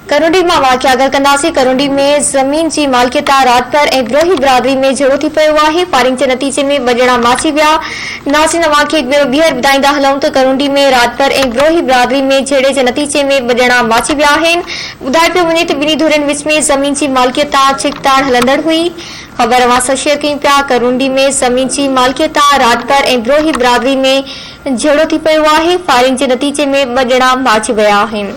करोंडी में वाक़िया अगर कंदासीं। करोंडी में ज़मीन जी मालिकियत रात पर ऐं विरोही बिरादरी में झगड़ो थी पियो आहे। फायरिंग के नतीजे में ॿ ॼणा माची विया। नाज़रीन अवांखे हिकु भेरो ॿीहर ॿुधाईंदा हलूं त करोंडी में रात पर ऐं विरोही बिरादरी में झगड़े के नतीजे में ॿ ॼणा माची विया आहिनि। ॿुधाए पियो वञे त ॿिन्ही धुरनि विच में ज़मीन जी मालिकियत छिकताड़ हलंदड़ हुई। ख़बर अवां सां शेयर कयूं पिया। करोंडी में ज़मीन जी मालिकियत रात पर ऐं विरोही बिरादरी में झगड़ो थी पियो आहे। फायरिंग के नतीजे में ॿ ॼणा माची विया आहिनि।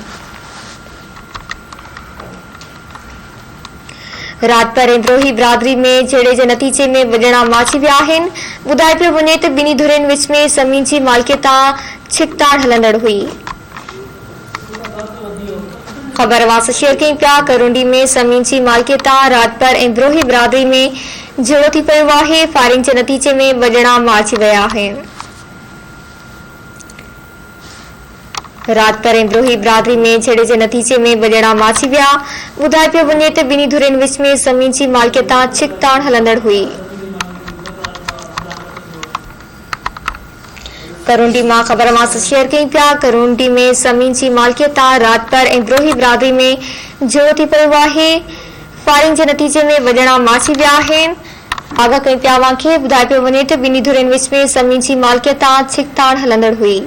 रात पर विरोही बिरादरी में झगड़े के नतीजे में ॿ ॼणा माची विया आहिनि। ॿुधाए पियो वञे त ॿिन्ही धुरनि विच में ज़मीन जी मालिकियत छिकताड़ हलंदड़ हुई। ख़बर अवां सां शेयर कयूं पिया। करोंडी में ज़मीन जी मालिकियत रात पर ऐं विरोही बिरादरी में झगड़ो थी पियो आहे। फायरिंग के नतीजे में ॿ ॼणा माची विया आहिनि। रात पर विरोही बिरादरी में झगड़े के नतीजे में ॿ ॼणा माची विया। ॿुधाए पियो वञे त ॿिन्ही धुरनि विच में ज़मीन जी मालिकियत छिकताड़ हलंदड़ हुई। करोंडी मां ख़बर अवां सां शेयर कयूं पिया। करोंडी में ज़मीन जी मालिकियत रात पर ऐं विरोही बिरादरी में झगड़ो थी पियो आहे। फायरिंग के नतीजे में ॿ ॼणा माची विया आहिनि। आगाह कयूं पिया अवांखे। ॿुधाए पियो वञे त ॿिन्ही धुरनि विच में ज़मीन जी मालिकियत छिकताड़ हलंदड़ हुई।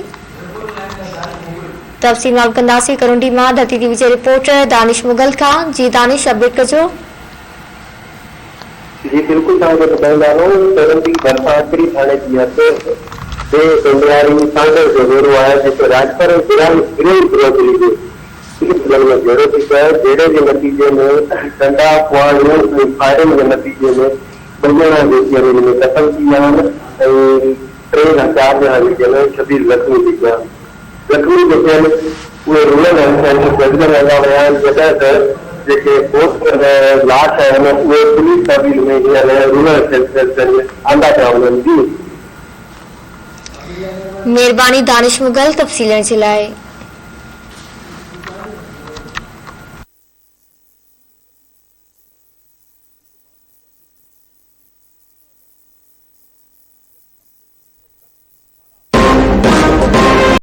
तफ़सील मालूम कंदासीं। करोंडी मां धरती टीवी जे रिपोर्टर दानिश मुगल खां। जी दानिश, अपडेट कजो। जी बिल्कुल तव्हांखे ॿुधाईंदा रहूं। करोंडी बरसातरी थाणे जी हद ते इंडियारी सांगर जो वेरो आहे जेको राजपर बिरादरी में झगड़ो थी पियो आहे। झगड़े के नतीजे में डंडा फुआरियूं फायरिंग के नतीजे में ॿ ॼणा जेके आहिनि में क़तल थी विया आहिनि ऐं 3 ॼणा जेके आहिनि 26 ज़ख़्मी थी पिया। ज़ख़्मी जेके आहिनि उहे रूरल जल्द लॻा विया आहिनि। जॾहिं त जेके पोस्ट लाश आहिनि उहे पुलिस तहवील में हींअर रूरल सेंटर में आंदा पिया वञनि। जी मेहरबानी दानिश मुगल तफ़सीलनि जे लाइ।